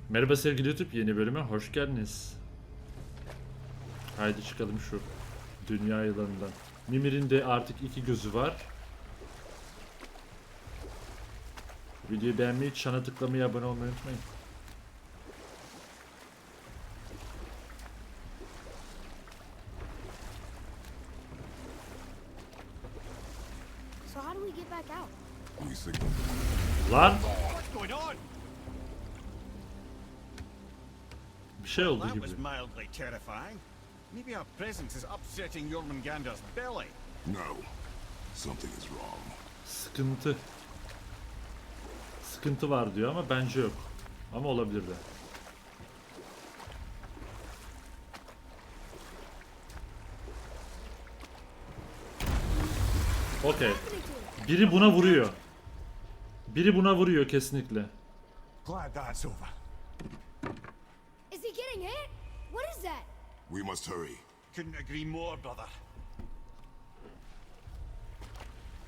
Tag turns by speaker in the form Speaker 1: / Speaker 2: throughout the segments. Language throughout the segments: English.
Speaker 1: Merhaba sevgili YouTube, yeni bölüme hoş geldiniz. Haydi çıkalım şu dünya yılanından. Mimir'in de artık 2 gözü var. Videoyu beğenmeyi, çana tıklamayı, abone olmayı unutmayın.
Speaker 2: So how do we get back out?
Speaker 3: We signal.
Speaker 1: Lan!
Speaker 4: What's going on?
Speaker 1: Bir şey oldu
Speaker 4: That
Speaker 1: gibi.
Speaker 4: was mildly terrifying. Maybe our presence is upsetting Jormungandr's belly.
Speaker 3: No. Something is wrong.
Speaker 1: Sıkıntı. Sıkıntı var diyor ama bence yok. Ama olabilir de. Okey. Biri buna vuruyor. Biri buna vuruyor kesinlikle.
Speaker 4: Glad that's over.
Speaker 2: Is he getting hit? What is that?
Speaker 3: We must hurry.
Speaker 4: Couldn't agree more, brother.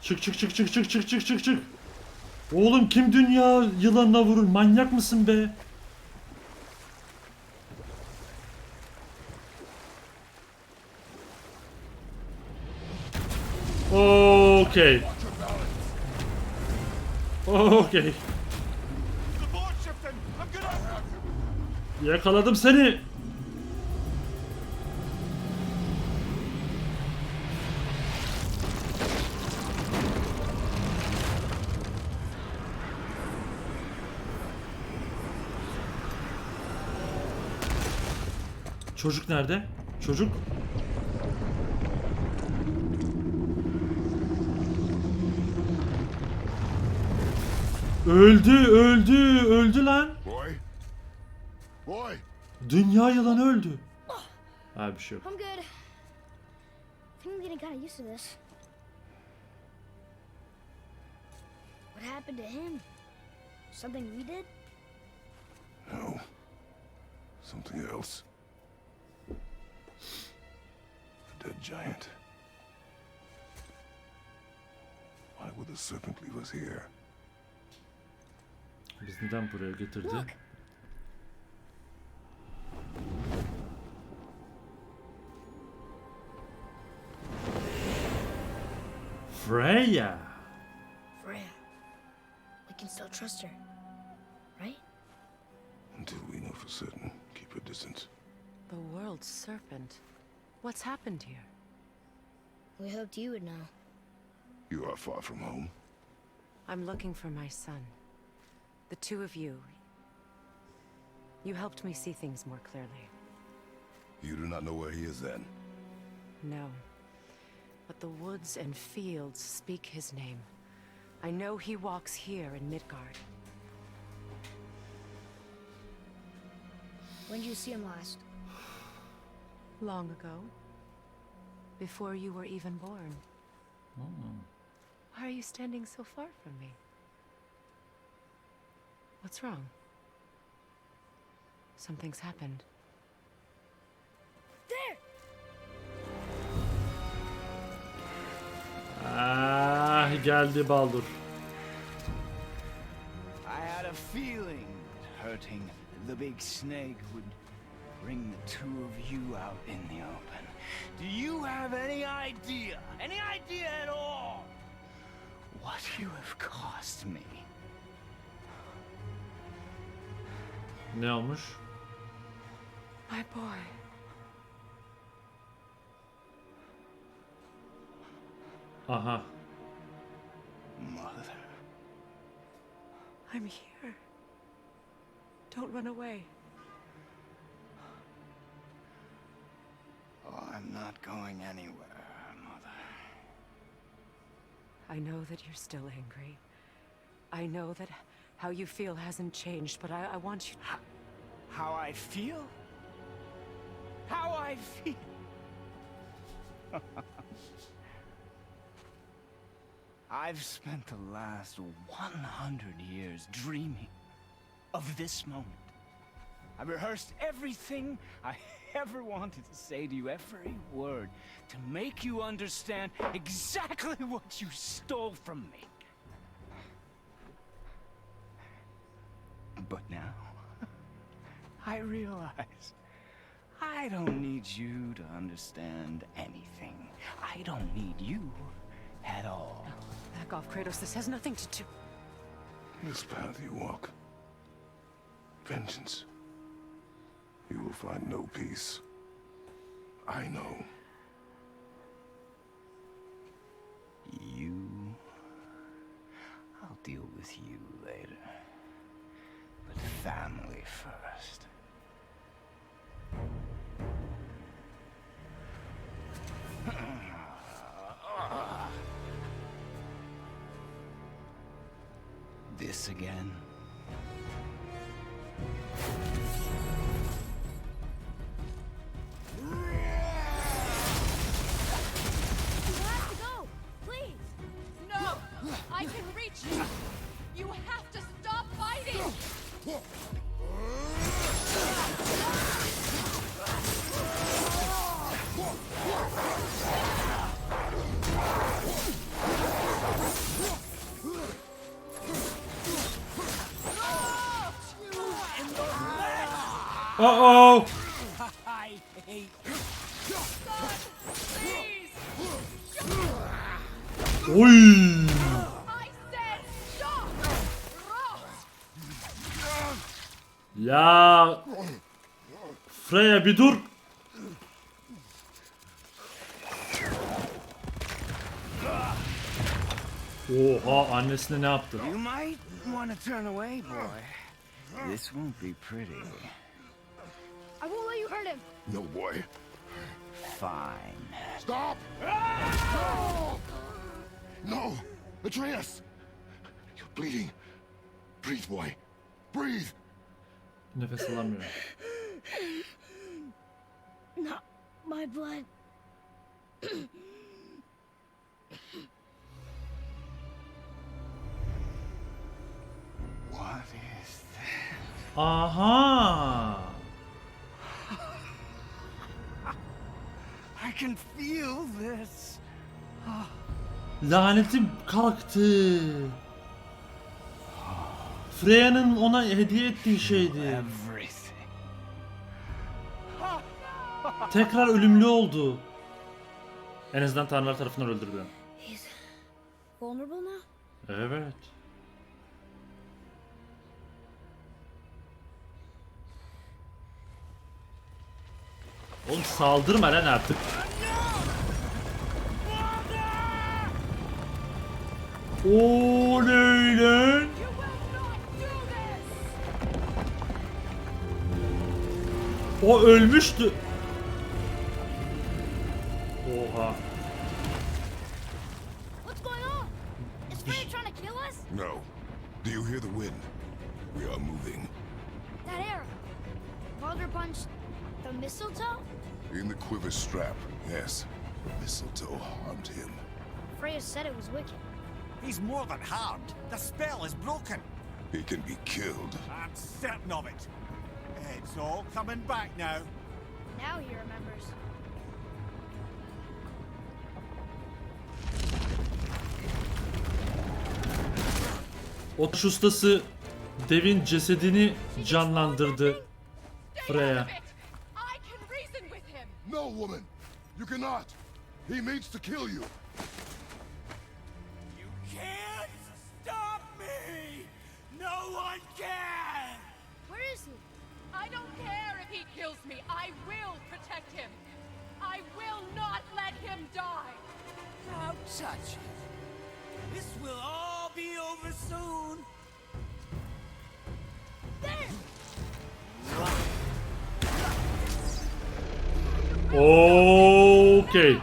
Speaker 1: Çık çık çık çık çık çık çık çık çık. Oğlum kim dünya yılanına vurur? Manyak mısın be? Okey. Okey.
Speaker 4: The board shifting! I'm gonna...
Speaker 1: Yakaladım seni. Çocuk nerede? Çocuk? Öldü lan.
Speaker 3: Boy? Boy!
Speaker 1: Dünya yılanı öldü. Abi bir şey yok.
Speaker 2: I'm good. I think I'm getting kind of used to this. What happened to him? Something we did?
Speaker 3: No. Something else. A dead giant. Why would the serpent leave us here?
Speaker 1: Biz neden buraya getirdi?
Speaker 2: Look.
Speaker 1: Freya.
Speaker 2: Freya. We can still trust her, right?
Speaker 3: Until we know for certain, keep a distance.
Speaker 5: The world's serpent. What's happened here?
Speaker 2: We hoped you would know.
Speaker 3: You are far from home.
Speaker 5: I'm looking for my son. The two of you. You helped me see things more clearly.
Speaker 3: You do not know where he is then?
Speaker 5: No. But the woods and fields speak his name. I know he walks here in Midgard.
Speaker 2: When did you see him last?
Speaker 5: Long ago. Before you were even born. Why are you standing so far from me? What's wrong? Something's happened.
Speaker 2: There!
Speaker 1: Ah, geldi Baldur.
Speaker 6: I had a feeling that hurting the big snake would bring the two of you out in the open. Do you have any idea at all, what you have cost me?
Speaker 1: Ne olmuş?
Speaker 5: My boy.
Speaker 1: Aha.
Speaker 6: Mother.
Speaker 5: I'm here. Don't run away.
Speaker 6: Oh, I'm not going anywhere, Mother.
Speaker 5: I know that you're still angry. I know that how you feel hasn't changed, but I want you...
Speaker 6: How I feel? How I feel? I've spent the last 100 years dreaming of this moment. I rehearsed everything I ever wanted to say to you, every word, to make you understand exactly what you stole from me. But now, I realize I don't need you to understand anything. I don't need you at all.
Speaker 5: Back off, Kratos. This has nothing to do.
Speaker 3: This path you walk, vengeance, you will find no peace. I know.
Speaker 6: You... I'll deal with you later. But family first. This again?
Speaker 2: You have to go, please.
Speaker 7: No! I can reach you! You have to stop fighting!
Speaker 1: Uh-oh!
Speaker 6: I hate you.
Speaker 7: Please!
Speaker 1: Oy!
Speaker 7: I said stop!
Speaker 1: Ya Freya bir dur. Oha, annesine ne yaptı?
Speaker 6: You might want to turn away, boy. This won't be pretty.
Speaker 2: I won't let you hurt him.
Speaker 3: No, boy.
Speaker 6: Fine.
Speaker 3: Stop! No! No! Atreus! You're bleeding. Breathe, boy. Breathe!
Speaker 1: Nefes alamıyor.
Speaker 2: Not my blood.
Speaker 6: What is this?
Speaker 1: Aha!
Speaker 6: I can feel this.
Speaker 1: Lanetim kalktı. Freya'nın ona hediye ettiği şeydi.
Speaker 6: Everything.
Speaker 1: Tekrar ölümlü oldu. En azından tanrılar tarafından öldürdü.
Speaker 2: He's vulnerable now?
Speaker 1: Evet. Oğlum saldırma lan artık. Oley lan. O ölmüştü. Oha.
Speaker 2: What's going on? Is Freya trying to kill us?
Speaker 3: No. Do you hear the wind? We are moving.
Speaker 2: That arrow. Baldur punched the mistletoe?
Speaker 3: In the quiver strap, yes. Mistletoe harmed him.
Speaker 2: Freya said it was wicked.
Speaker 4: He's more than harmed. The spell is broken.
Speaker 3: He can be killed.
Speaker 4: I'm certain of it. It's all coming back now.
Speaker 2: Now he remembers.
Speaker 1: O taş ustası devin cesedini canlandırdı. Freya.
Speaker 7: I can reason with him!
Speaker 3: No, woman! You cannot! He means to kill you!
Speaker 6: You can't stop me! No one can!
Speaker 2: Where is he?
Speaker 7: I don't care if he kills me. I will protect him. I will not let him die.
Speaker 6: Don't touch it. This will all be over soon.
Speaker 2: There!
Speaker 1: Okay.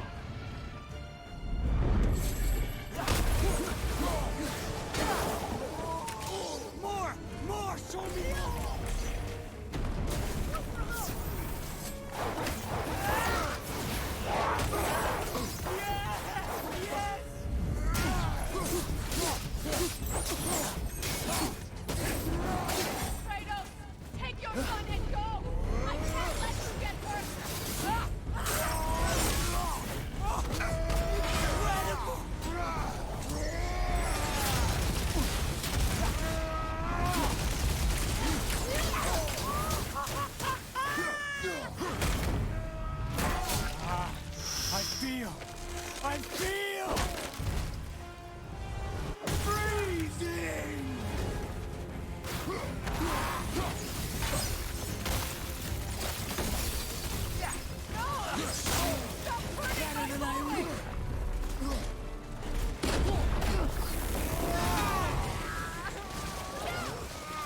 Speaker 6: More, show me more.
Speaker 7: Kratos, take your gun and go! I can't let you get hurt!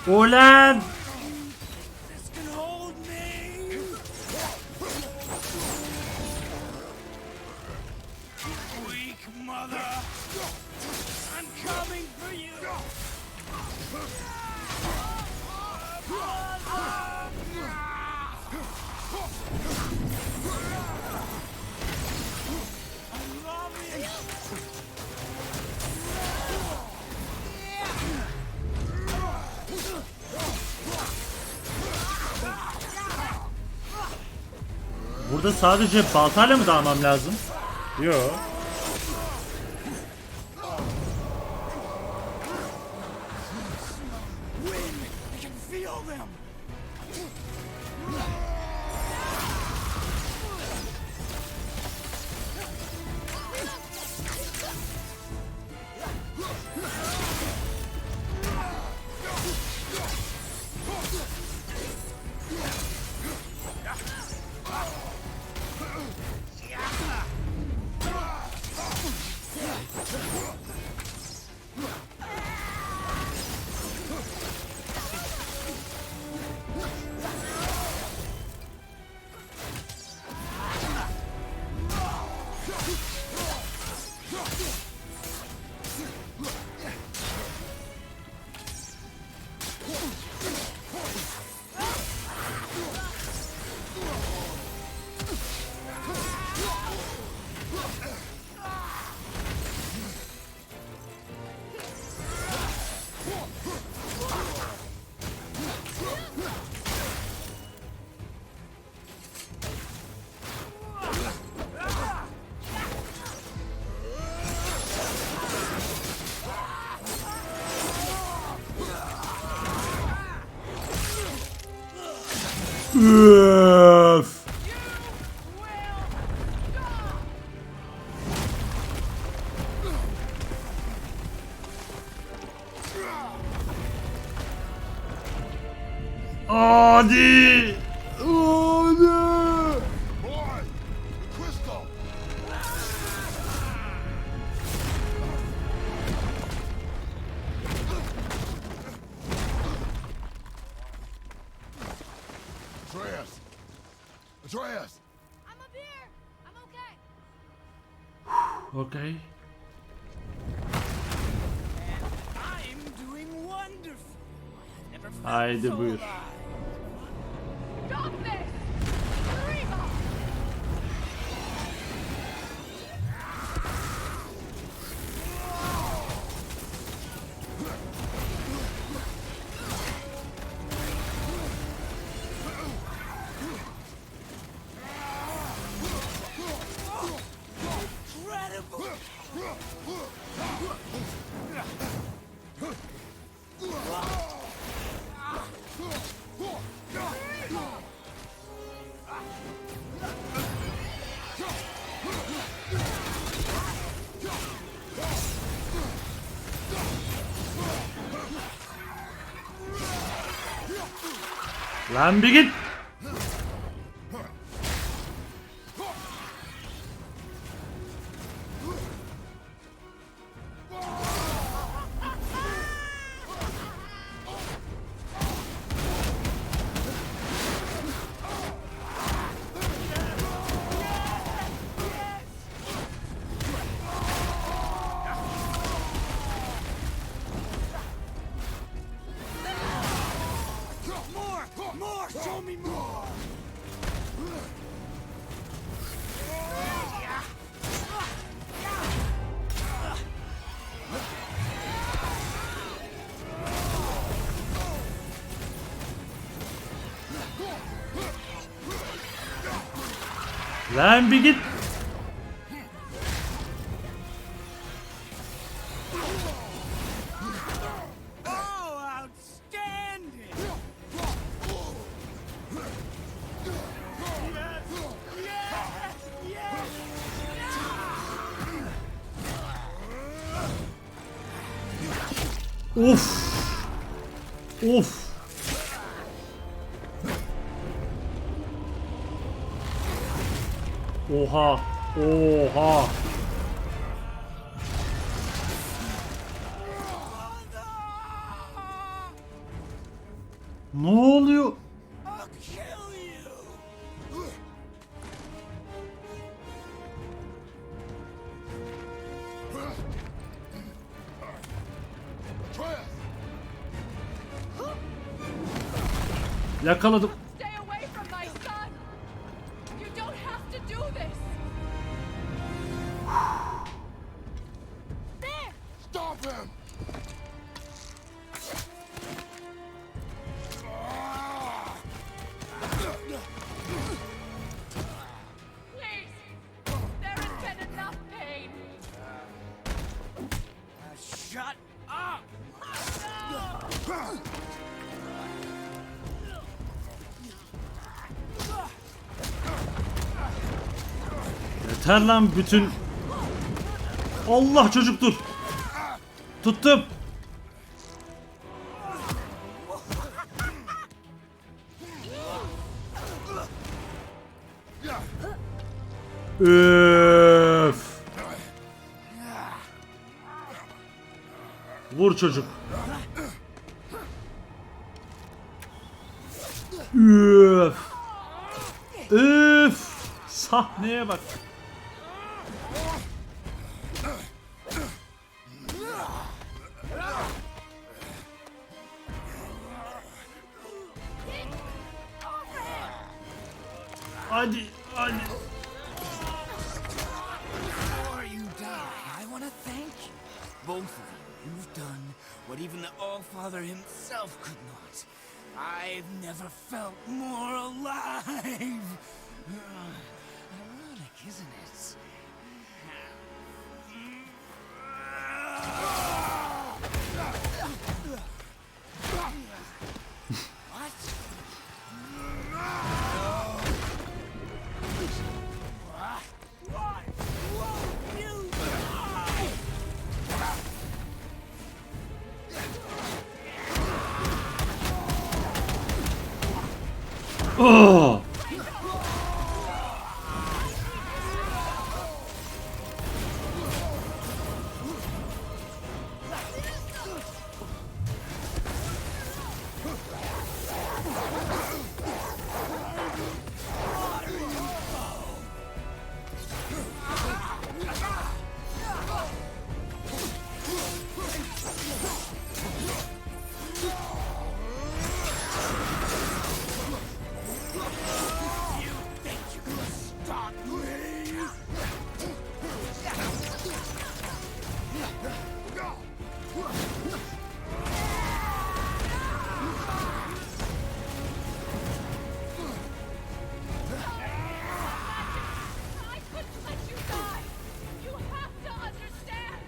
Speaker 1: Ulan! Burada sadece baltayla mı dalmam lazım? Yo. Üf. Hadi. Hadi.
Speaker 3: Boy! The crystal! Atreus! Atreus!
Speaker 7: I'm up here. I'm okay.
Speaker 1: Okay.
Speaker 6: I'm doing wonderful. Never felt
Speaker 1: Haydi
Speaker 6: so
Speaker 1: buyur.
Speaker 6: alive.
Speaker 7: Stop this! Reba!
Speaker 6: Incredible.
Speaker 1: Lan bir git.
Speaker 6: More! Show me more!
Speaker 1: Lan bir git.
Speaker 6: Oh, outstanding!
Speaker 1: Of. Of. Oha. Oha. Ne oluyor?
Speaker 6: I'll kill you!
Speaker 1: Yakaladım.
Speaker 7: Stay away from my son! You don't have to do this! There!
Speaker 3: Stop him!
Speaker 7: Please! There has been enough pain!
Speaker 6: Shut up!
Speaker 1: Yeter lan bütün. Allah çocuk dur. Tuttum. Öf. Vur çocuk. Öf. Öf. Sahneye bak. Hadi, hadi.
Speaker 6: Before you die, I want to thank you. Both of you. You've done what even the All-Father himself could not. I've never felt more alive. Ironic, isn't it? What? Why won't you die?
Speaker 1: Oh.
Speaker 6: Stop me!
Speaker 7: I couldn't let you die! You have to understand!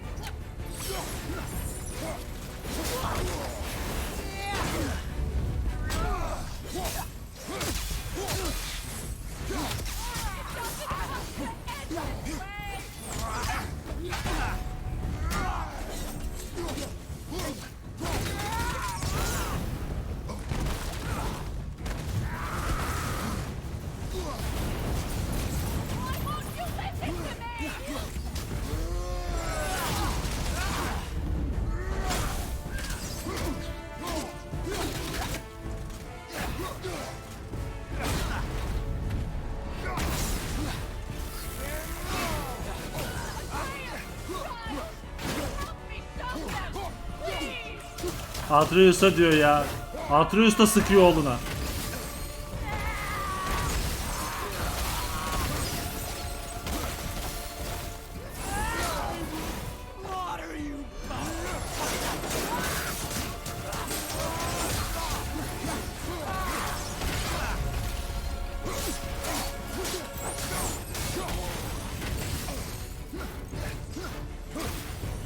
Speaker 7: Why won't you listen to me? Help me stop them! Please!
Speaker 1: Atreus'a diyor ya. Atreus da sıkıyor oğluna.
Speaker 6: Water, you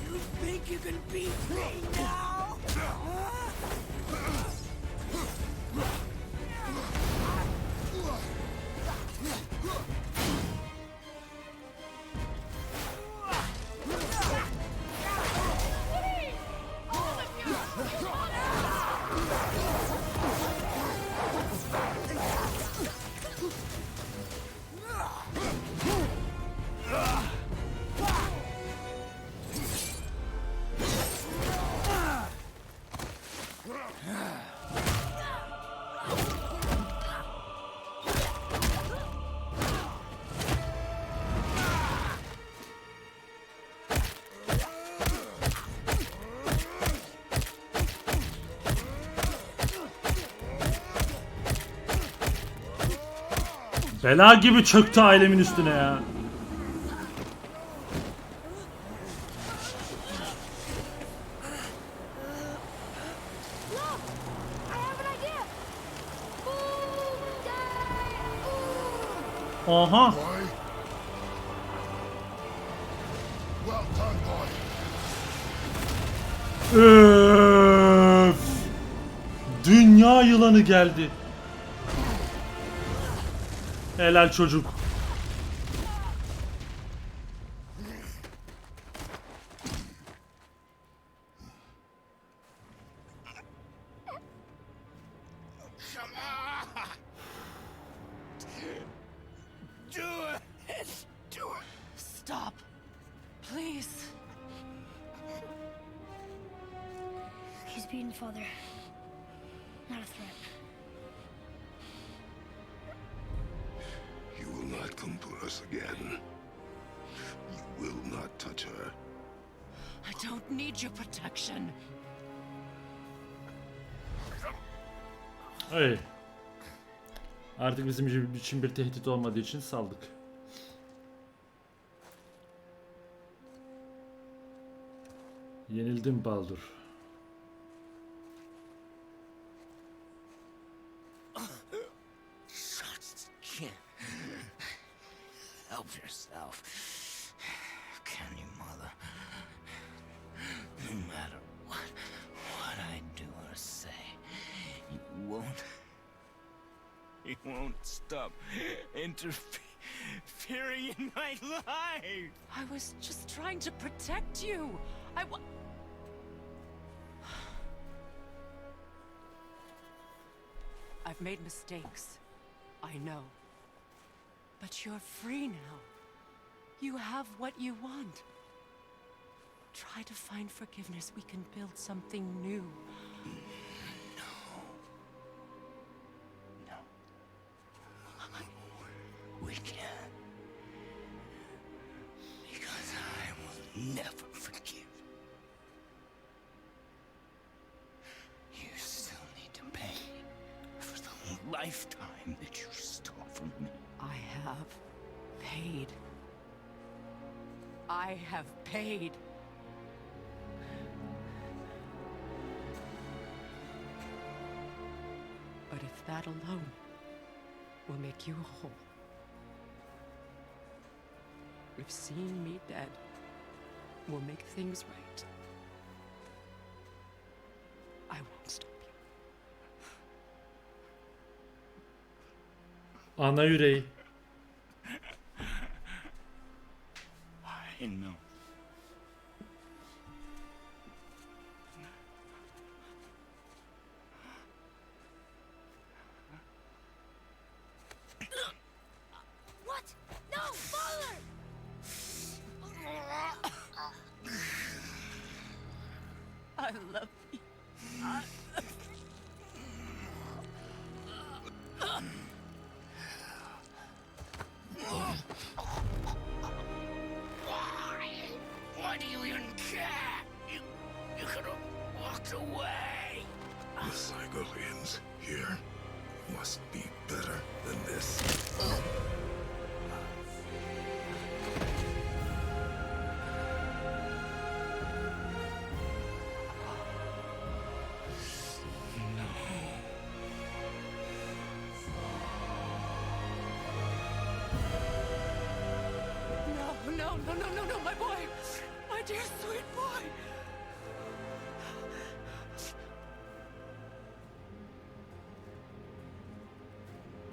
Speaker 6: You think you can beat me now? Huh?
Speaker 1: Bela gibi çöktü ailemin üstüne ya.
Speaker 2: Look! I have an idea! Boom! Boom!
Speaker 1: Aha.
Speaker 3: Boy. Well done, boy.
Speaker 1: Öf. Dünya yılanı geldi. Helal çocuk.
Speaker 4: Come on! Do it! Do it!
Speaker 5: Stop. Please.
Speaker 2: He's beaten, Father. Not a threat.
Speaker 3: You will not come for us again. You will not touch her.
Speaker 5: I don't need your protection.
Speaker 1: Hey. Artık bizim için bir tehdit olmadığı için saldık. Yenildim Baldur.
Speaker 6: Just can't help yourself. Can you, Mother? No matter what I do or say, you won't stop interfering in my life.
Speaker 5: I was just trying to protect you. I've made mistakes. I know. But you're free now. You have what you want. Try to find forgiveness. We can build something new.
Speaker 6: No. We can't. Because I will never forgive. You still need to pay for the lifetime that you stole from me.
Speaker 5: I have paid. I have paid. But if that alone will make you whole, if seeing me dead will make things right, I won't stop you.
Speaker 1: Ana yüreği.
Speaker 6: I know.
Speaker 2: What? No, Father!
Speaker 5: I love you.
Speaker 6: Why do you even care? You could have walked away.
Speaker 3: The Sigolians here must be better than this.
Speaker 5: No, my boy! My dear sweet boy!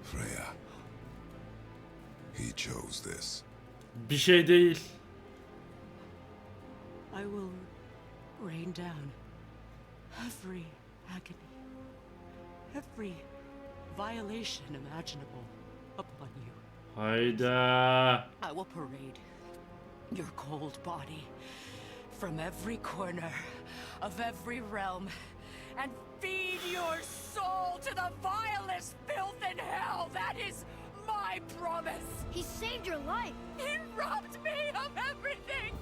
Speaker 3: Freya. He chose this.
Speaker 1: Bir şey değil.
Speaker 5: I will rain down every agony, every violation imaginable upon you.
Speaker 1: Hayda.
Speaker 5: I will parade your cold body from every corner of every realm and feed your soul to the vilest filth in hell. That is my promise.
Speaker 2: He saved your life.
Speaker 5: He robbed me of everything.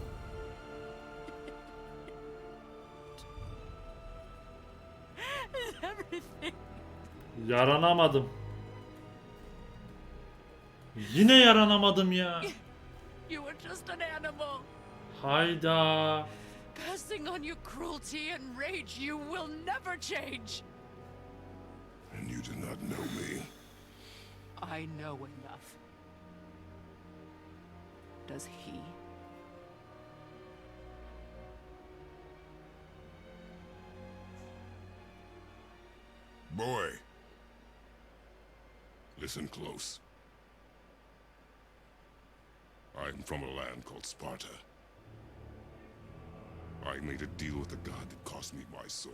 Speaker 5: Everything.
Speaker 1: Yaranamadım. Yine yaranamadım ya.
Speaker 5: You were just an animal.
Speaker 1: Hayda.
Speaker 5: Passing on your cruelty and rage, you will never change.
Speaker 3: And you do not know me.
Speaker 5: I know enough. Does he?
Speaker 3: Boy. Listen close. I'm from a land called Sparta. I made a deal with a god that cost me my soul.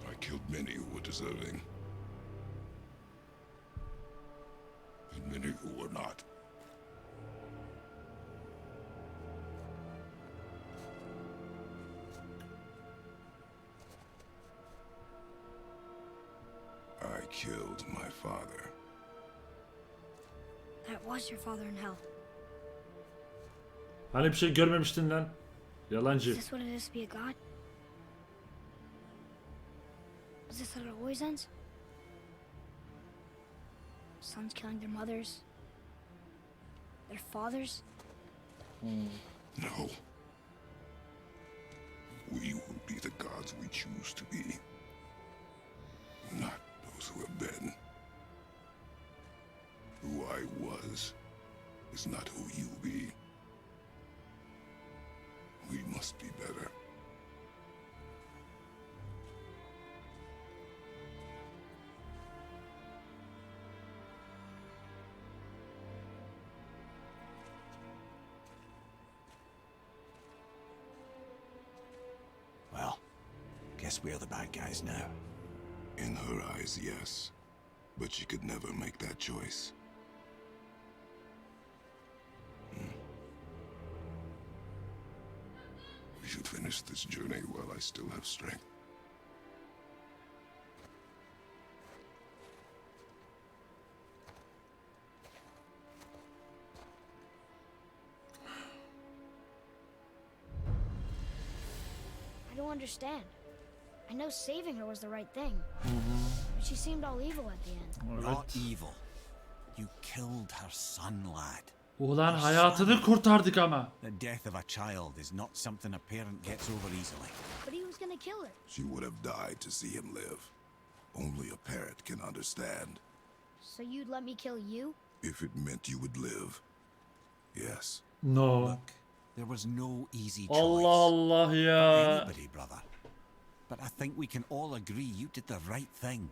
Speaker 3: I killed many who were deserving. And many who were not. I killed my father.
Speaker 2: That was your father in hell.
Speaker 1: Hani bir şey görmemiştin lan.
Speaker 2: Is
Speaker 1: Yalancı.
Speaker 2: this what it is to be a god? Is this how it always ends? Sons killing their mothers? Their fathers?
Speaker 3: No. We will be the gods we choose to be. Not those who have been. Who I was is not who you be. We must be better.
Speaker 6: Well, guess we're the bad guys now.
Speaker 3: In her eyes, yes. But she could never make that choice. We should finish this journey while I still have strength.
Speaker 2: I don't understand. I know saving her was the right thing. But she seemed all evil at the end.
Speaker 6: Not
Speaker 1: Evet.
Speaker 6: evil. You killed her son, lad.
Speaker 1: Ulan hayatını kurtardık ama.
Speaker 6: The death of a child is not something a parent gets over easily.
Speaker 2: But he was gonna kill her.
Speaker 3: She would have died to see him live. Only a parent can understand.
Speaker 2: So you'd let me kill you?
Speaker 3: If it meant you would live. Yes.
Speaker 1: No.
Speaker 6: Look, there was no easy choice.
Speaker 1: Allah Allah
Speaker 6: For
Speaker 1: ya.
Speaker 6: anybody, brother. But I think we can all agree you did the right thing.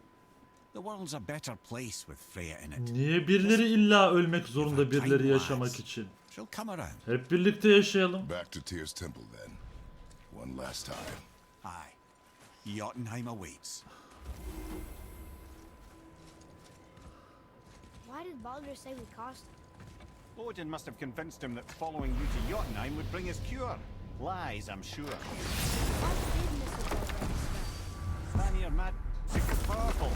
Speaker 6: The world's a better place with Freya in it.
Speaker 1: Niye birileri illa ölmek zorunda birileri yaşamak için?
Speaker 6: She'll come around.
Speaker 1: Hep birlikte yaşayalım.
Speaker 3: Back to Tyr's temple then. One last time.
Speaker 6: Aye. Jotunheim awaits.
Speaker 2: Why did Baldur say we cost him?
Speaker 4: Odin must have convinced him that following you to Jotunheim would bring his cure. Lies, I'm sure.
Speaker 2: Why did Mr.
Speaker 4: Vanir magic is powerful.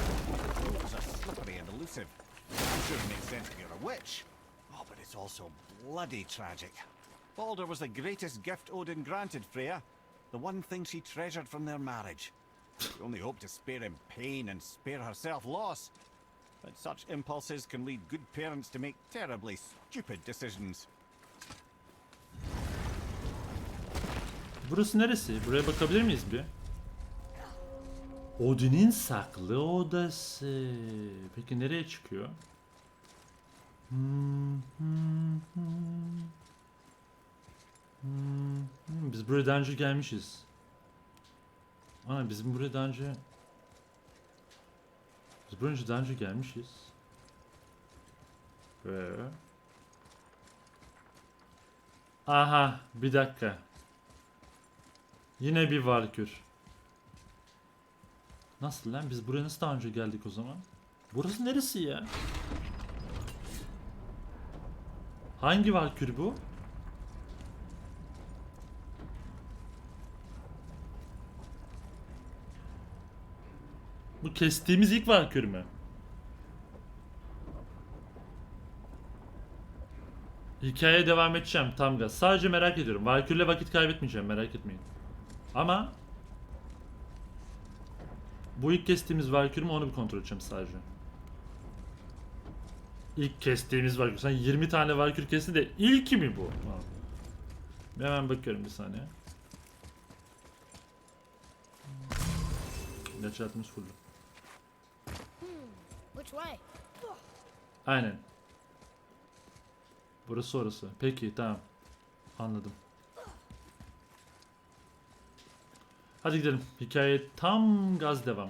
Speaker 4: The rules are slippery and elusive. I'm sure it makes sense if you're a witch. Oh, but it's also bloody tragic. Baldur was the greatest gift Odin granted Freya. The one thing she treasured from their marriage. She only hoped to spare him pain and spare herself loss. But such impulses can lead good parents to make terribly stupid decisions.
Speaker 1: Burası neresi? Buraya bakabilir miyiz bir? Odin'in saklı odası. Peki nereye çıkıyor? Biz buraya daha önce gelmişiz. Ana bizim buraya daha önce... Biz buraya daha önce gelmişiz. Ve... Aha bir dakika. Yine bir valkür. Nasıl lan? Biz buraya nasıl daha önce geldik o zaman? Burası neresi ya? Hangi valkür bu? Bu kestiğimiz ilk valkür mü? Hikayeye devam edeceğim tam gaz. Sadece merak ediyorum. Valkür'le vakit kaybetmeyeceğim, merak etmeyin. Ama bu ilk kestiğimiz valkür mü onu bir kontrol edeceğim sadece. ilk kestiğimiz valkür. Sen 20 tane valkür kesti de ilki mi bu? Ha. Hemen bakıyorum bir saniye. İlaç atmış full.
Speaker 2: Which way?
Speaker 1: Aynen. Burası orası. Peki tamam. Anladım. Hadi gidelim. Hikaye tam gaz devam.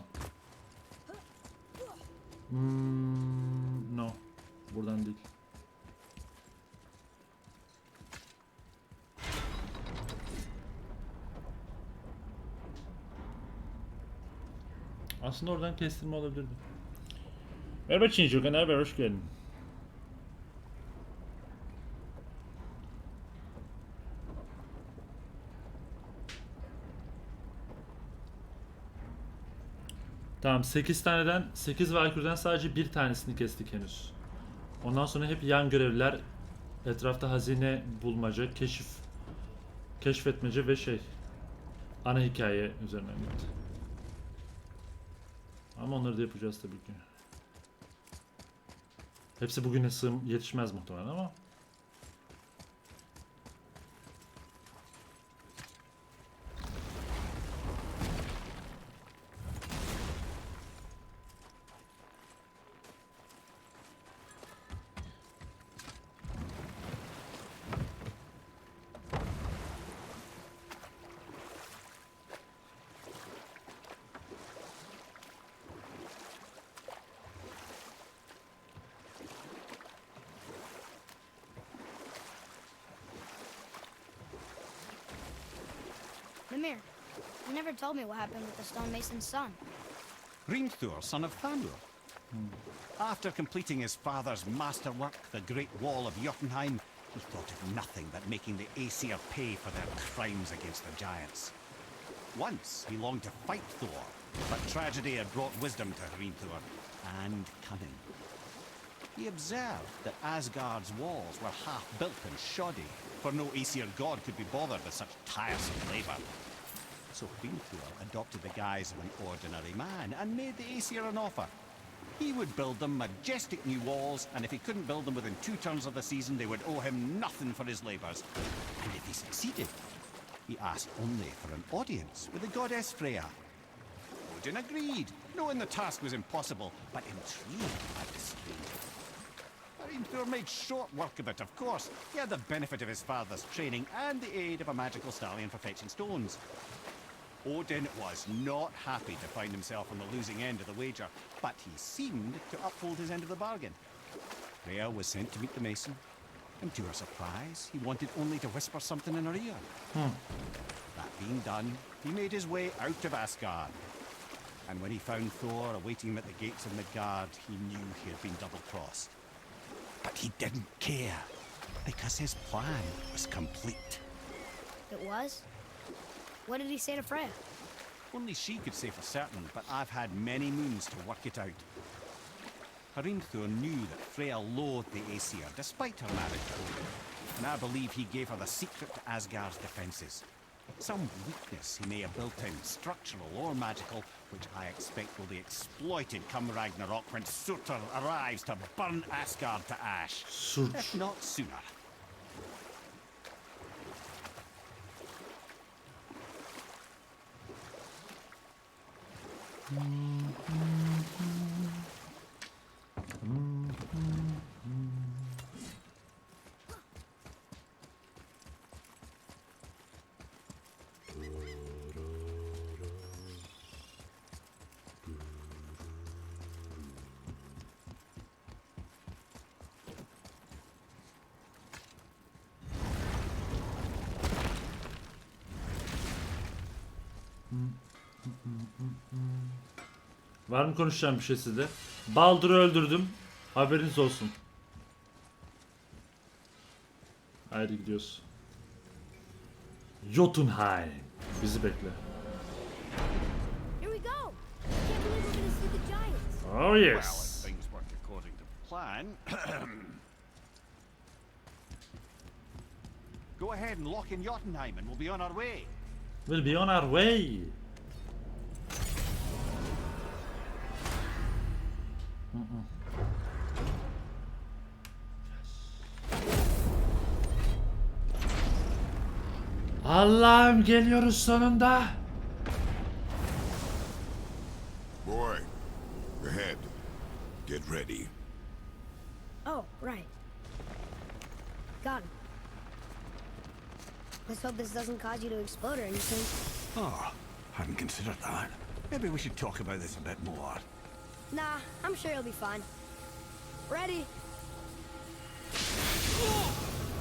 Speaker 1: No. Buradan değil. Aslında oradan kestirme olabilirdi. Merhaba Çinci, ne haber? Hoş geldin. Tamam, 8 taneden 8 Valkyrie'den sadece bir tanesini kestik henüz. Ondan sonra hep yan görevler, etrafta hazine bulmaca, keşfetmece ve ana hikaye üzerinden gitti. Ama onları da yapacağız tabii ki. Hepsi bugüne yetişmez muhtemelen ama.
Speaker 2: Mimir, you never told me what happened with the stonemason's son.
Speaker 4: Hrimthur, son of Thanur. After completing his father's masterwork, the Great Wall of Jotunheim, he thought of nothing but making the Aesir pay for their crimes against the giants. Once he longed to fight Thor, but tragedy had brought wisdom to Hrimthur, and cunning. He observed that Asgard's walls were half-built and shoddy, for no Aesir god could be bothered with such tiresome labour. So Hrimthur adopted the guise of an ordinary man and made the Aesir an offer. He would build them majestic new walls, and if he couldn't build them within 2 turns of the season, they would owe him nothing for his labours. And if he succeeded, he asked only for an audience with the goddess Freya. Odin agreed, knowing the task was impossible, but intrigued by the stranger. Hrimthur made short work of it, of course. He had the benefit of his father's training and the aid of a magical stallion for fetching stones. Odin was not happy to find himself on the losing end of the wager, but he seemed to uphold his end of the bargain. Freya was sent to meet the mason, and to her surprise, he wanted only to whisper something in her ear. That being done, he made his way out of Asgard. And when he found Thor awaiting him at the gates of Midgard, he knew he had been double-crossed. But he didn't care, because his plan was complete.
Speaker 2: It was? What did he say to Freya?
Speaker 4: Only she could say for certain, but I've had many moons to work it out. Hrimthur knew that Freya loathed the Aesir, despite her marriage to Odin, and I believe he gave her the secret to Asgard's defences. Some weakness he may have built in, structural or magical, which I expect will be exploited come Ragnarok when Surtur arrives to burn Asgard to ash. If not sooner.
Speaker 1: Var mı konuşacağım bir şey sizde? Baldur'u öldürdüm. Haberiniz olsun. Haydi gidiyoruz. Jotunheim. Bizi bekle.
Speaker 2: Here we go! I can't believe we're gonna see the giants.
Speaker 1: Oh
Speaker 4: Well,
Speaker 1: yes.
Speaker 4: if things work according to plan. Go ahead and lock in Jotunheim and we'll be on our way.
Speaker 1: We'll be on our way. Allah'ım geliyoruz sonunda.
Speaker 3: Boy, ahead. Get ready.
Speaker 2: Oh, right. Got him. Let's hope this doesn't cause you to explode or anything.
Speaker 4: Oh, hadn't considered that. Maybe we should talk about this a bit more.
Speaker 2: Nah, I'm sure you'll be fine. Ready?
Speaker 4: Oh,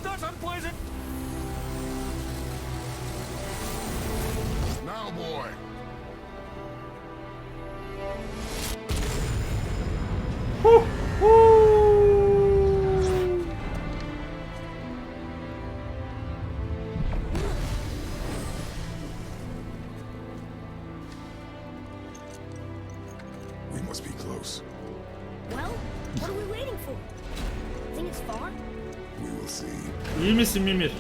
Speaker 4: that's unpleasant!
Speaker 3: Now, boy. We must be close.
Speaker 2: Well, what are we waiting for? Think it's far?
Speaker 3: We will see.
Speaker 1: İyi misin Mimir?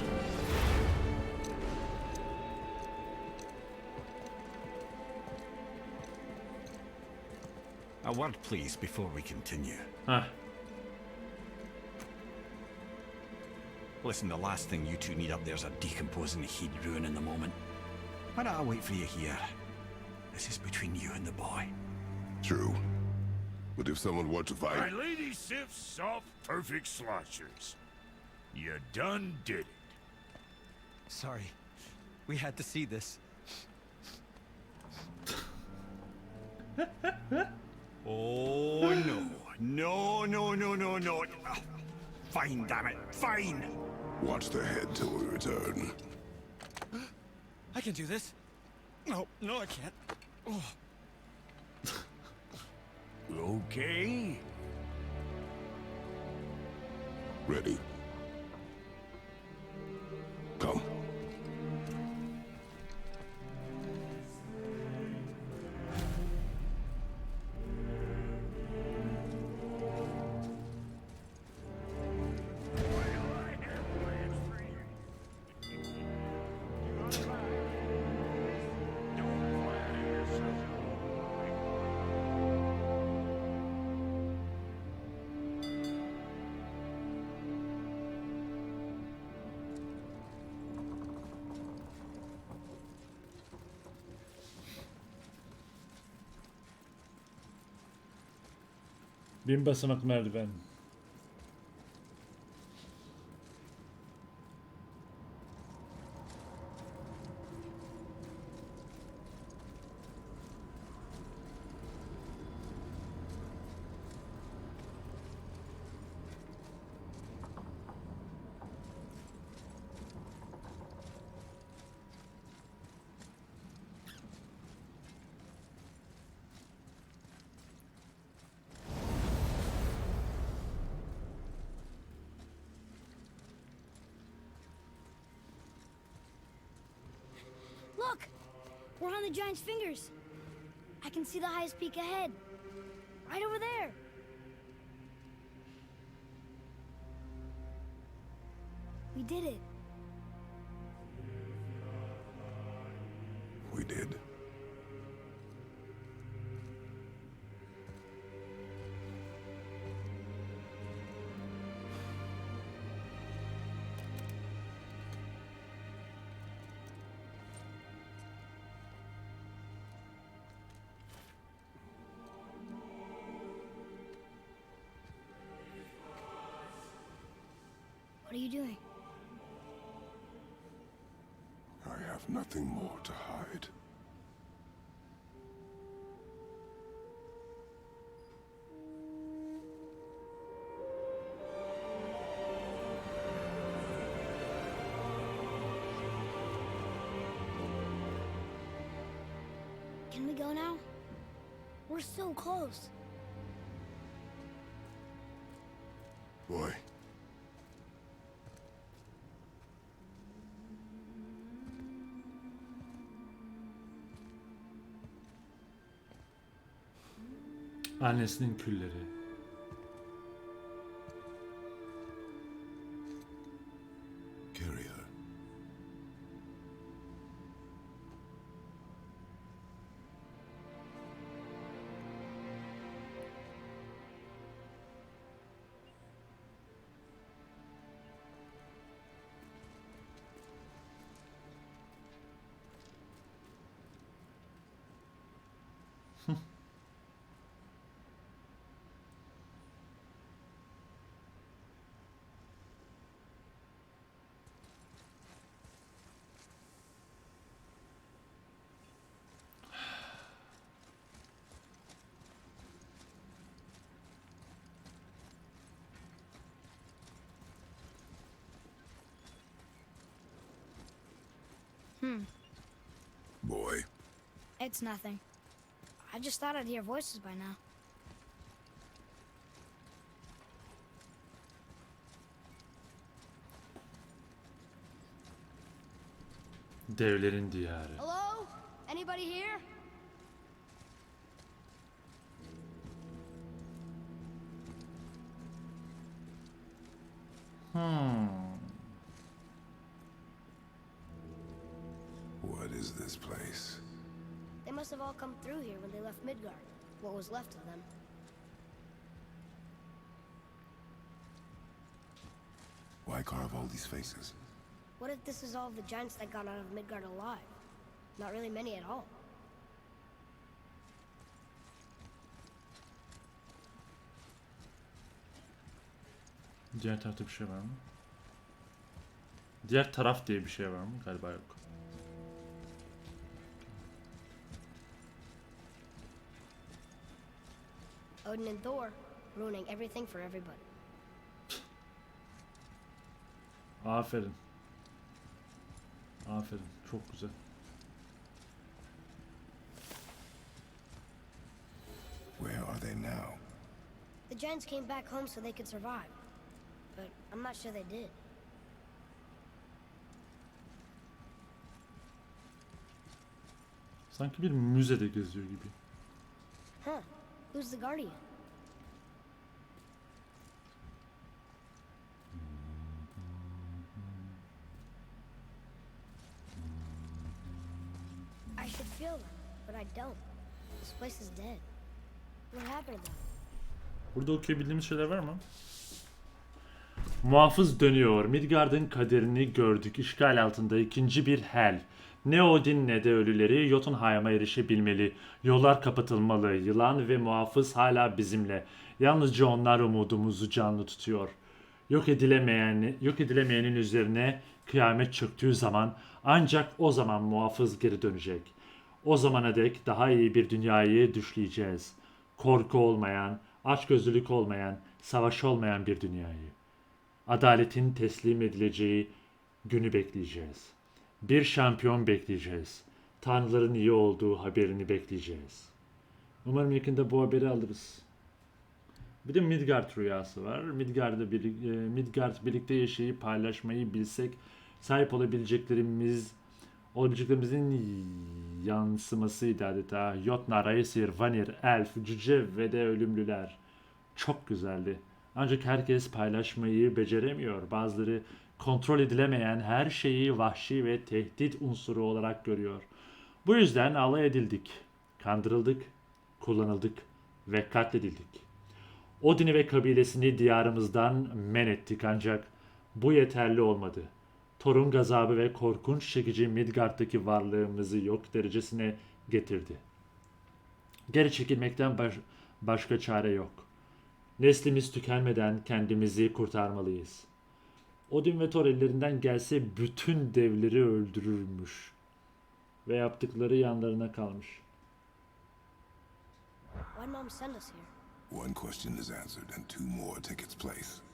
Speaker 4: A word, please, before we continue.
Speaker 1: Heh.
Speaker 4: Listen, the last thing you two need up there's a decomposing heat ruining the moment. Why don't I wait for you here? This is between you and the boy.
Speaker 3: True. But if someone were to
Speaker 8: My
Speaker 3: fight...
Speaker 8: lady sips soft, perfect sloshers. You done did it.
Speaker 6: Sorry. We had to see this.
Speaker 4: Oh, no. No, no, no, no, no. Ah, fine, damn it. Fine.
Speaker 3: Watch the head till we return.
Speaker 6: I can do this. No, I can't. Oh.
Speaker 8: Okay.
Speaker 3: Ready. Come.
Speaker 1: Bin basamak merdiven.
Speaker 2: Look! We're on the giant's fingers. I can see the highest peak ahead. Right over there. We did it.
Speaker 3: We did.
Speaker 2: What are you doing?
Speaker 3: I have nothing more to hide.
Speaker 2: Can we go now? We're so close.
Speaker 3: Boy.
Speaker 1: Annesinin külleri.
Speaker 3: Carry her. Boy,
Speaker 2: It's nothing. I just thought I'd hear voices by now.
Speaker 1: Devlerin diyarı.
Speaker 2: Hello? Anybody here?
Speaker 3: what is this place?
Speaker 2: They must have all come through here when they left Midgard. What was left of them.
Speaker 3: Why carve all these faces?
Speaker 2: What if this is all the giants that got out of Midgard alive? Not really many at all.
Speaker 1: Diğer tarafta bir şey var mı? Diğer taraf diye bir şey var mı? Galiba yok.
Speaker 2: Odin and Thor, ruining everything for everybody.
Speaker 1: Aferin. Aferin. Çok güzel.
Speaker 3: Where are they now?
Speaker 2: The giants came back home so they could survive. But I'm not sure they did.
Speaker 1: Sanki bir müzede geziyor gibi.
Speaker 2: Huh. Who's the guardian? I should feel them, but I don't. This place is dead. What happened to them?
Speaker 1: Burada okuyabildiğimiz şeyler var mı? Muhafız dönüyor. Midgard'ın kaderini gördük. İşgal altında ikinci bir hel. Ne Odin ne de ölüleri Jotunheim'a erişebilmeli. Yollar kapatılmalı. Yılan ve muhafız hala bizimle. Yalnızca onlar umudumuzu canlı tutuyor. Yok edilemeyenin üzerine kıyamet çöktüğü zaman ancak o zaman muhafız geri dönecek. O zamana dek daha iyi bir dünyayı düşleyeceğiz. Korku olmayan, açgözlülük olmayan, savaş olmayan bir dünyayı. Adaletin teslim edileceği günü bekleyeceğiz. Bir şampiyon bekleyeceğiz. Tanrıların iyi olduğu haberini bekleyeceğiz. Umarım yakında bu haberi alırız. Bir de Midgard rüyası var. Midgard birlikte yaşayıp paylaşmayı bilsek sahip olabileceklerimizin yansımasıydı adeta. Jotnar, Aesir, Vanir, Elf, Cüce ve de ölümlüler. Çok güzeldi. Ancak herkes paylaşmayı beceremiyor. Bazıları kontrol edilemeyen her şeyi vahşi ve tehdit unsuru olarak görüyor. Bu yüzden alay edildik, kandırıldık, kullanıldık ve katledildik. Odin'i ve kabilesini diyarımızdan men ettik ancak bu yeterli olmadı. Thor'un gazabı ve korkunç çekici Midgard'daki varlığımızı yok derecesine getirdi. Geri çekilmekten başka çare yok. Neslimiz tükenmeden kendimizi kurtarmalıyız. Odin ve Thor ellerinden gelse bütün devleri öldürürmüş. Ve yaptıkları yanlarına kalmış.
Speaker 2: Why'd Mom send us here?
Speaker 3: One question is answered and two more take its place.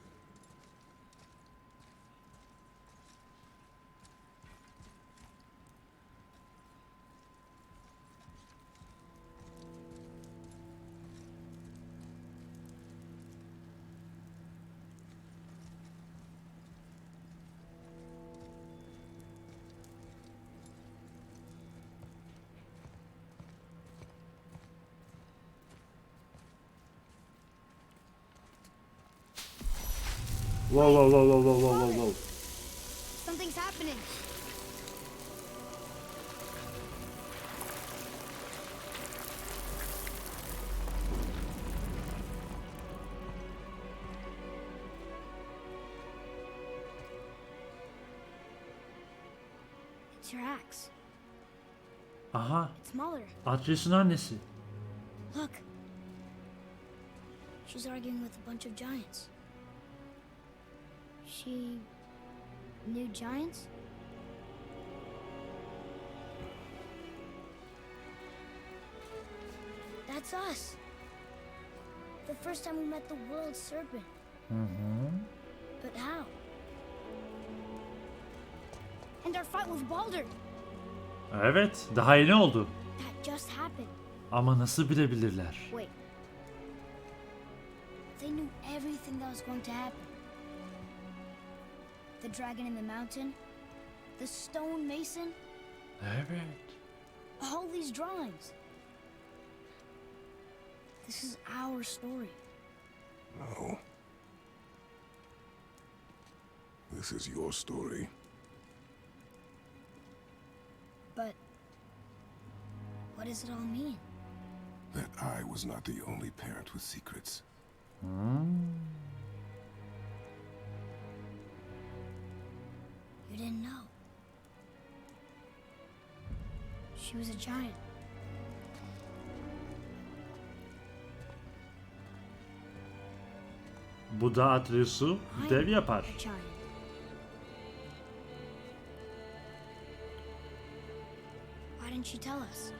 Speaker 1: Wow.
Speaker 2: Something's happening. It's your axe.
Speaker 1: Aha,
Speaker 2: It's Muller.
Speaker 1: Atreus'un annesi.
Speaker 2: Look. She's arguing with a bunch of giants. She knew giants? That's us. The first time we met the world serpent. But how? And our fight with Baldur.
Speaker 1: Evet, daha yeni oldu.
Speaker 2: That just happened.
Speaker 1: Ama nasıl bilebilirler?
Speaker 2: Wait. They knew everything that was going to happen. The dragon in the mountain, the stone mason,
Speaker 1: Evet.
Speaker 2: all these drawings. This is our story.
Speaker 3: No. This is your story.
Speaker 2: But what does it all mean?
Speaker 3: That I was not the only parent with secrets.
Speaker 2: You didn't know. She was a giant.
Speaker 1: Bu da Atreus'u dev yapar.
Speaker 2: A giant. Why didn't she tell us?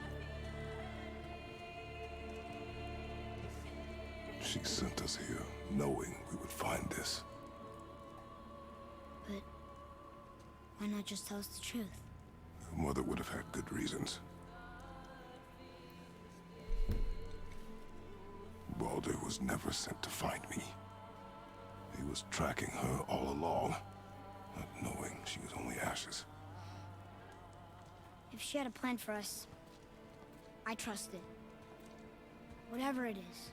Speaker 3: She sent us here knowing we would find this.
Speaker 2: But why not just tell us the truth?
Speaker 3: Your mother would have had good reasons. Balder was never sent to find me. He was tracking her all along, not knowing she was only ashes.
Speaker 2: If she had a plan for us, I trust it. Whatever it is.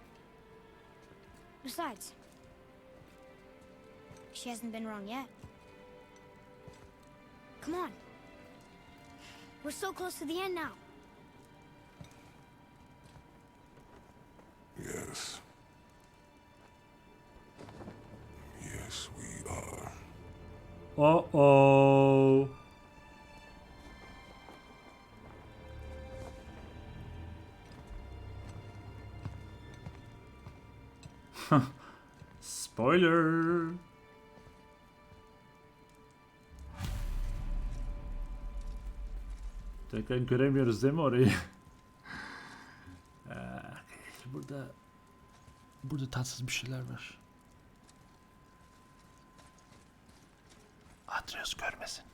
Speaker 2: Besides, she hasn't been wrong yet. Come on. We're so close to the end now.
Speaker 3: Yes. Yes, we are.
Speaker 1: Oh. Spoiler. Tekrar göremiyoruz değil mi orayı? Burada tatsız bir şeyler var. Atreus görmesin.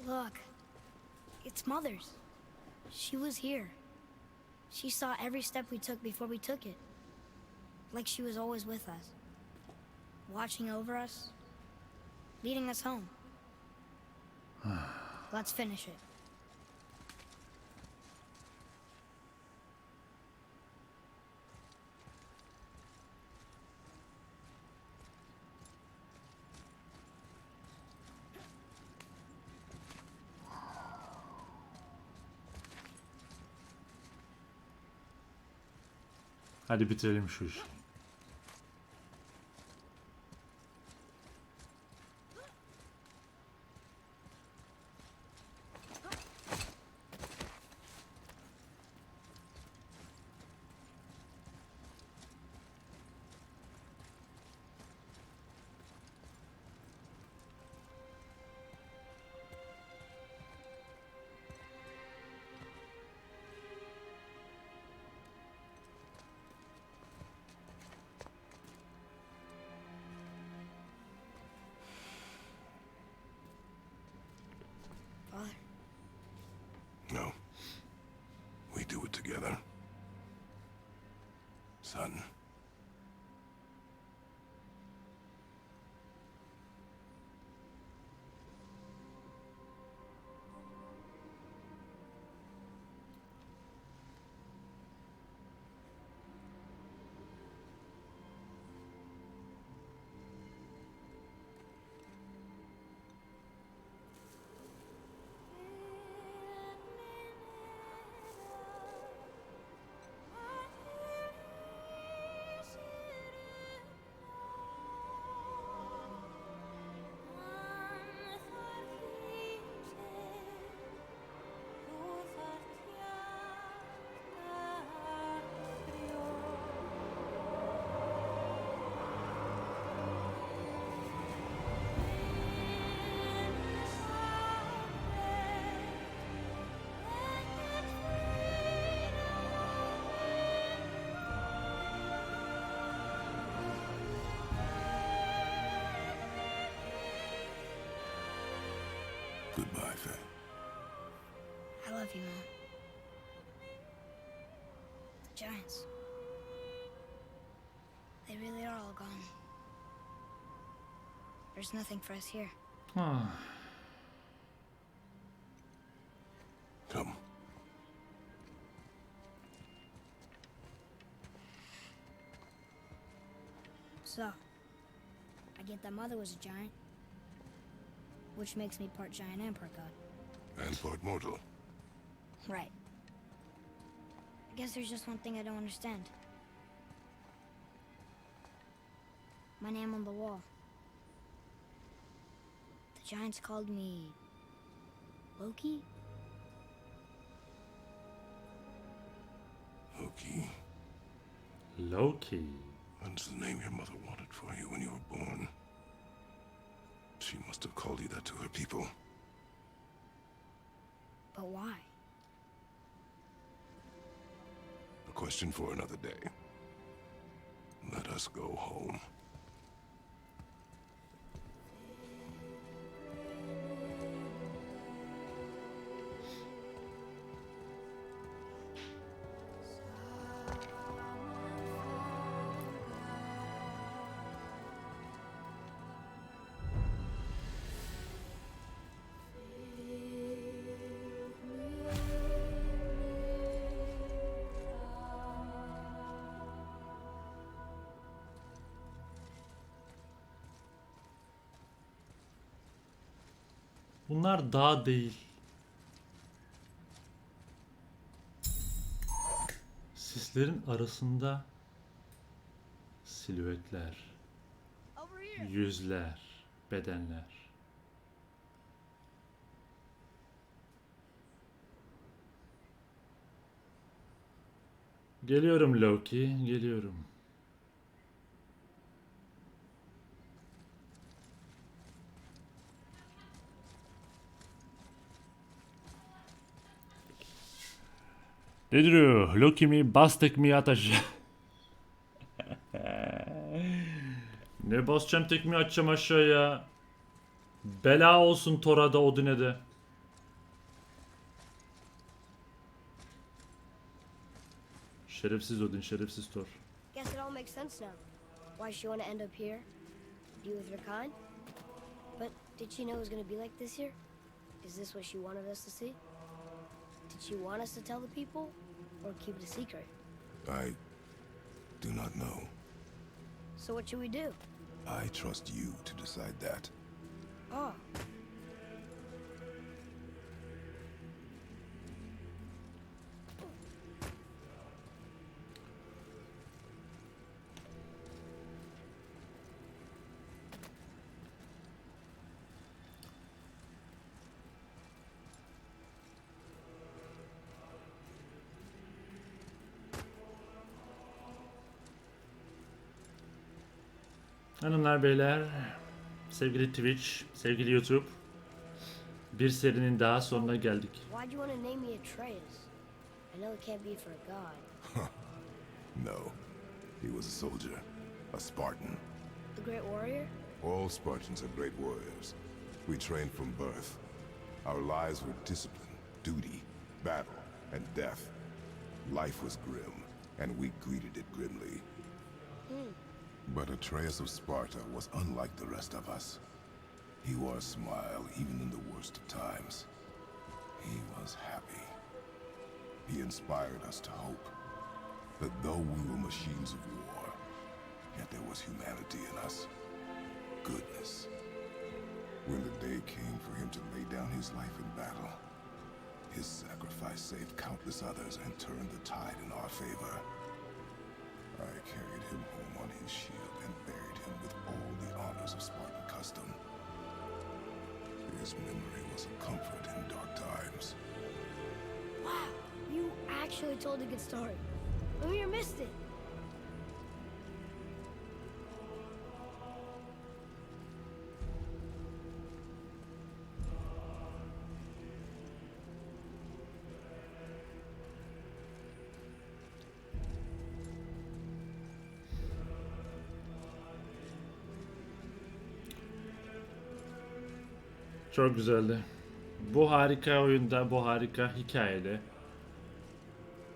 Speaker 2: Look. It's Mother's. She was here. She saw every step we took before we took it. Like she was always with us. Watching over us. Leading us home. Let's finish it.
Speaker 1: Hadi bitirelim şu işi.
Speaker 2: Father.
Speaker 3: No. We do it together. Son. wife, eh?
Speaker 2: I love you, Mom. The giants. They really are all gone. There's nothing for us here.
Speaker 1: Ah,
Speaker 3: Come.
Speaker 2: So, I get that Mother was a giant, which makes me part giant and part god.
Speaker 3: And part mortal.
Speaker 2: Right. I guess there's just one thing I don't understand. My name on the wall. The giants called me... Loki?
Speaker 3: Loki.
Speaker 1: Loki.
Speaker 3: That's the name your mother wanted for you when you were born. She must have called you that to her people.
Speaker 2: But why?
Speaker 3: A question for another day. Let us go home.
Speaker 1: Bunlar dağ değil. Sislerin arasında silüetler, yüzler, bedenler. Geliyorum Loki, geliyorum. Nedir o? Loki mi? Bastık mı ataşı? Ne basacağım tekmeyi atacağım aşağıya. Bela olsun Thor'a Odin'e de. Şerefsiz Odin, şerefsiz Thor.
Speaker 2: Guess it all makes sense now. Why she want to end up here? Be with her kind? But did she know it was going to be like this here? Is this what she wanted us to see? Did she want us to tell the people? Or keep it a secret?
Speaker 3: I do not know.
Speaker 2: So what should we do?
Speaker 3: I trust you to decide that.
Speaker 2: Oh.
Speaker 1: Hanımlar beyler, sevgili Twitch, sevgili YouTube, bir serinin daha sonuna geldik.
Speaker 2: Why'd you want to name me Atreus? I know it can't be for a god.
Speaker 3: No. He was a soldier. A Spartan.
Speaker 2: The great warrior?
Speaker 3: All Spartans are great warriors. We trained from birth. Our lives were discipline, duty, battle, and death. Life was grim, and we greeted it grimly. But Atreus of Sparta was unlike the rest of us. He wore a smile even in the worst of times. He was happy. He inspired us to hope that though we were machines of war, yet there was humanity in us. Goodness. When the day came for him to lay down his life in battle, his sacrifice saved countless others and turned the tide in our favor. I carried him home on his shield and buried him with all the honors of Spartan custom. His memory was a comfort in dark times.
Speaker 2: Wow, you actually told a good story. Lemire missed it.
Speaker 1: Çok güzeldi. Bu harika oyunda, bu harika hikayede,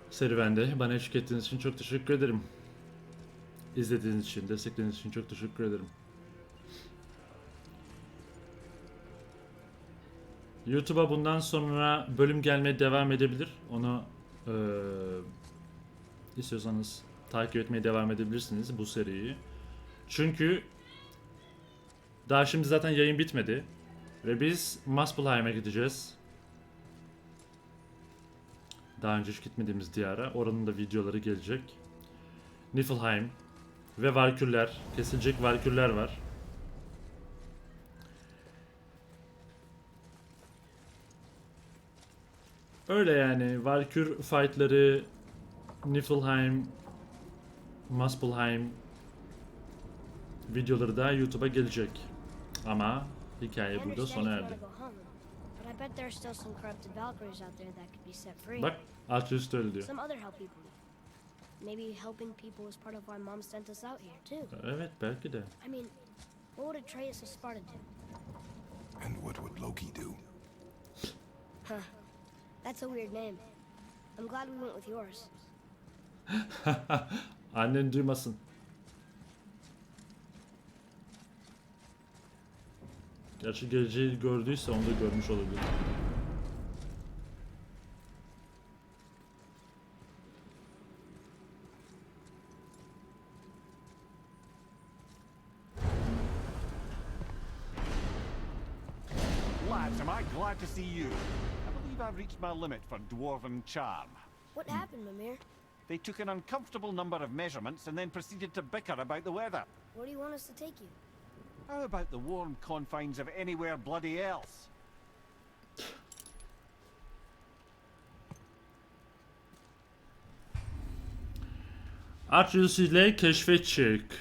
Speaker 1: serüvende bana eşlik ettiğiniz için çok teşekkür ederim. İzlediğiniz için, desteklediğiniz için çok teşekkür ederim. YouTube'a bundan sonra bölüm gelmeye devam edebilir. Onu istiyorsanız takip etmeye devam edebilirsiniz bu seriyi. Çünkü daha şimdi zaten yayın bitmedi. Ve biz Muspelheim'e gideceğiz. Daha önce hiç gitmediğimiz diyara. Oranın da videoları gelecek. Niflheim ve Valkürler. Kesilecek Valkürler var. Öyle yani. Valkür fightları, Niflheim, Muspelheim videoları da YouTube'a gelecek. Ama
Speaker 2: I
Speaker 1: hikaye burada
Speaker 2: understand
Speaker 1: sona
Speaker 2: if you
Speaker 1: erdi.
Speaker 2: want to go home, but I bet there are still some corrupted Valkyries out there that could be set free.
Speaker 1: Bak, Arthur öyle diyor.
Speaker 2: Some other help people. Maybe helping people was part of why Mom sent us out here too.
Speaker 1: Evet, belki de.
Speaker 2: I mean, what would Atreus of Sparta do?
Speaker 3: And what would Loki do?
Speaker 2: Huh. That's a weird name. I'm glad we went with yours.
Speaker 1: Annen duymasın. Gerçi geleceği gördüyse onu da görmüş olabilir.
Speaker 4: Lads, am I glad to see you? I believe I've reached my limit for dwarven charm.
Speaker 2: What happened, Mimir?
Speaker 4: They took an uncomfortable number of measurements and then proceeded to bicker about the weather.
Speaker 2: Where do you want us to take you?
Speaker 4: How about the warm confines of anywhere bloody else?
Speaker 1: Arthur ile keşfe çık.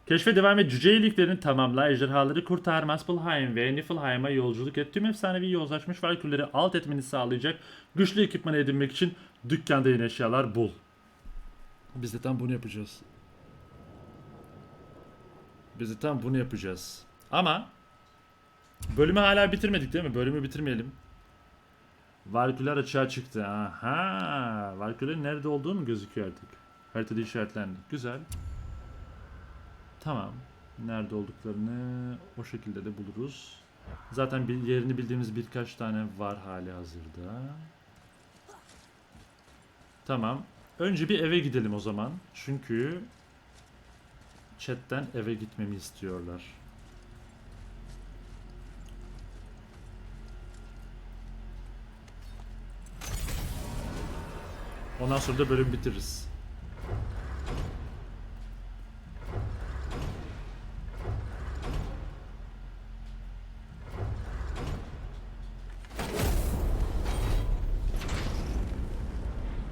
Speaker 1: Keşfe devam et. Cüce iyiliklerini tamamla. Ejderhaları kurtar. Muspelheim ve Niflheim'a yolculuk et. Tüm efsanevi yozlaşmış valkürleri alt etmeni sağlayacak güçlü ekipmanı edinmek için dükkanda yeni eşyalar bul. Biz de tam bunu yapacağız. Biz de tam bunu yapacağız. Ama bölümü hala bitirmedik değil mi? Bölümü bitirmeyelim. Valkürler açığa çıktı. Aha. Valkürlerin nerede olduğu mu gözüküyor artık? Haritada işaretlendi. Güzel. Tamam. Nerede olduklarını o şekilde de buluruz. Zaten bir yerini bildiğimiz birkaç tane var hali hazırda. Tamam. Önce bir eve gidelim o zaman. Çünkü chatten eve gitmemi istiyorlar. Ondan sonra da bölüm bitiririz.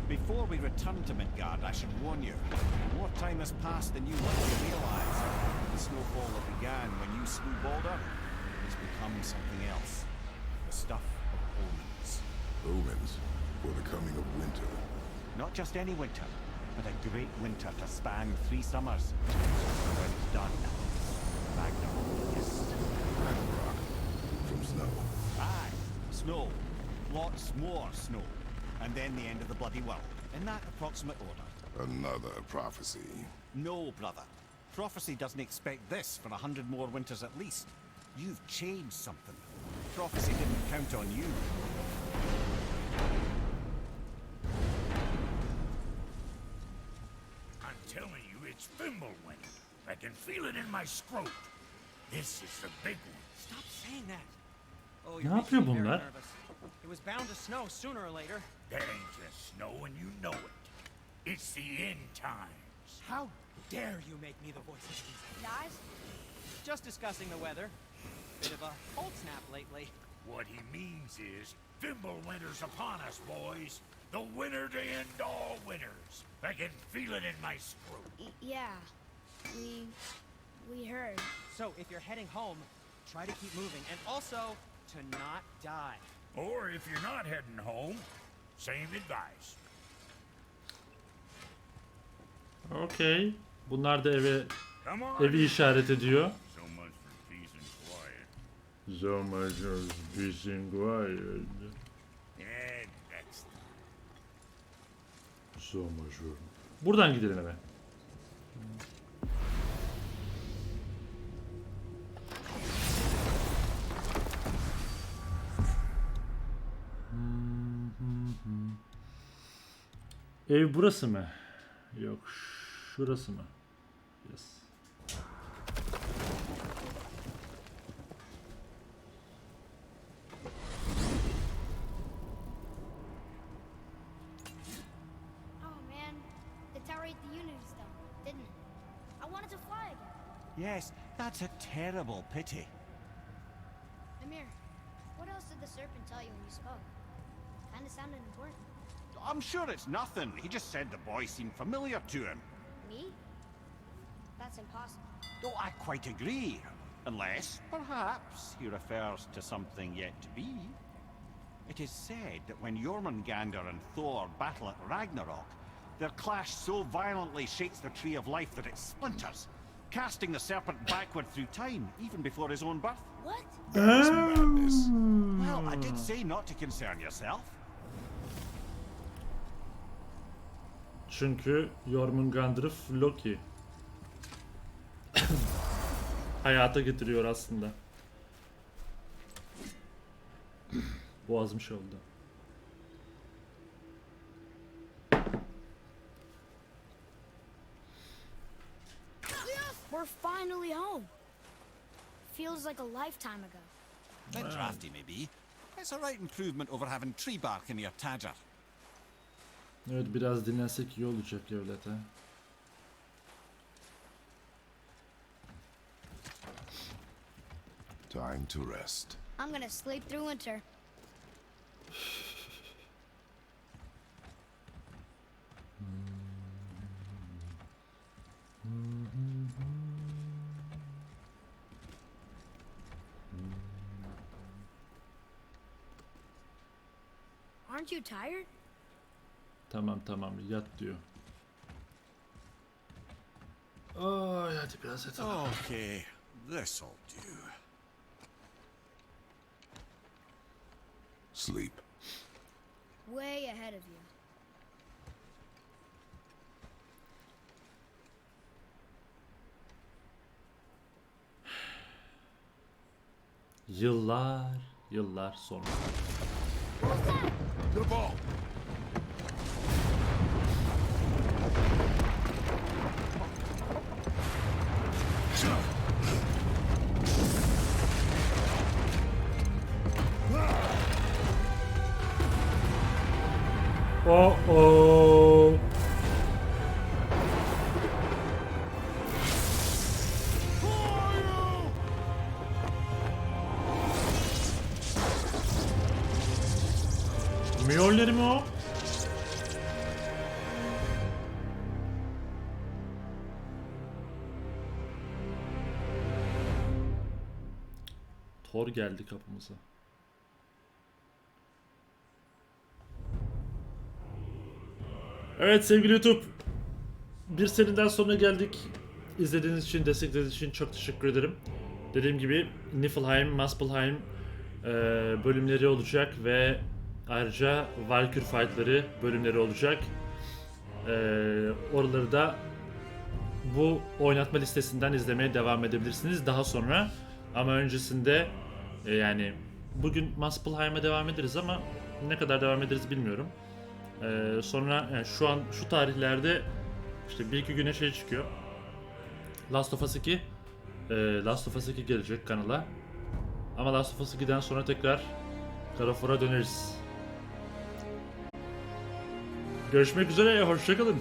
Speaker 4: Before we return to Midgard, I should warn you. More time has passed than you likely realize. The snowfall that began when you slew Balder has become something else. The stuff of omens.
Speaker 3: Omens for the coming of winter.
Speaker 4: Not just any winter, but a great winter to span 3 summers. When it's done, Ragnarok, yes.
Speaker 3: Ragnarok from snow.
Speaker 4: Aye, snow. Lots more snow. And then the end of the bloody world. In that approximate order.
Speaker 3: Another prophecy.
Speaker 4: No, brother. Prophecy doesn't expect this for 100 more winters at least. You've changed something. Prophecy didn't count on you.
Speaker 8: I'm telling you, it's Fimbulwinter. I can feel it in my scrot. This is the big one.
Speaker 9: Stop saying that. Oh,
Speaker 1: Ne
Speaker 9: you're making
Speaker 1: yapıyor
Speaker 9: me very
Speaker 1: bunlar?
Speaker 9: nervous. It was bound to snow sooner or later.
Speaker 8: That ain't just snow and you know it. It's the end times.
Speaker 9: How dare you make me the voice of reason? Guys, just discussing the weather. Bit of a cold snap lately.
Speaker 8: What he means is, Fimbulwinter's upon us, boys. The winter to end all winters. I can feel it in my scrot.
Speaker 2: Yeah, we heard.
Speaker 9: So if you're heading home, try to keep moving, and also to not die.
Speaker 8: Or if you're not heading home, same advice.
Speaker 1: Okey. Bunlar da
Speaker 8: Come on.
Speaker 1: evi işaret ediyor.
Speaker 8: So much for peace and quiet.
Speaker 1: So much of peace and quiet.
Speaker 8: And next.
Speaker 1: So much of... Buradan gidelim hemen. Ev burası mı? Yok, şurası mı? Yes.
Speaker 2: Oh man, the tower ate the Unity Stone, didn't it? I wanted to fly again.
Speaker 4: Yes, that's a terrible pity.
Speaker 2: Amir, what else did the serpent tell you when you spoke? Kinda sounded important.
Speaker 4: I'm sure it's nothing. He just said the boy seemed familiar to him.
Speaker 2: Me? That's impossible.
Speaker 4: Oh, I quite agree. Unless, perhaps, he refers to something yet to be. It is said that when Jormungandr and Thor battle at Ragnarok, their clash so violently shakes the Tree of Life that it splinters, casting the serpent backward through time, even before his own birth.
Speaker 2: What?
Speaker 3: That's madness.
Speaker 4: Well, I did say not to concern yourself.
Speaker 1: Çünkü Jormungandr Loki hayata getiriyor aslında. Boğazım şey oldu.
Speaker 2: We're finally home. Feels like a lifetime ago.
Speaker 4: Bit drafty, maybe. It's a right improvement over having tree bark in your tadger.
Speaker 1: Evet, biraz dinlensek iyi olacak evlet ha.
Speaker 3: Time to rest.
Speaker 2: I'm gonna sleep through winter. Aren't you tired?
Speaker 1: Tamam tamam, yat diyor. Ay, hadi biraz yatalım.
Speaker 4: Okay, this'll do.
Speaker 3: Sleep.
Speaker 2: Way ahead of you.
Speaker 1: Yıllar sonra.
Speaker 3: The ball.
Speaker 1: Oh. Mjolnir mi o? Thor geldi kapımıza. Evet sevgili YouTube, bir seriden sonra geldik. İzlediğiniz için, desteklediğiniz için çok teşekkür ederim. Dediğim gibi Niflheim, Muspelheim bölümleri olacak ve ayrıca Valkyrie fight'ları bölümleri olacak. Oraları da bu oynatma listesinden izlemeye devam edebilirsiniz daha sonra. Ama öncesinde yani bugün Muspelheim'e devam ederiz ama ne kadar devam ederiz bilmiyorum. Sonra yani şu an şu tarihlerde işte 1-2 güne şey çıkıyor. Last of Us 2 Last of Us 2 gelecek kanala. Ama Last of Us 2'den sonra tekrar God of War'a döneriz. Görüşmek üzere, hoşça kalın.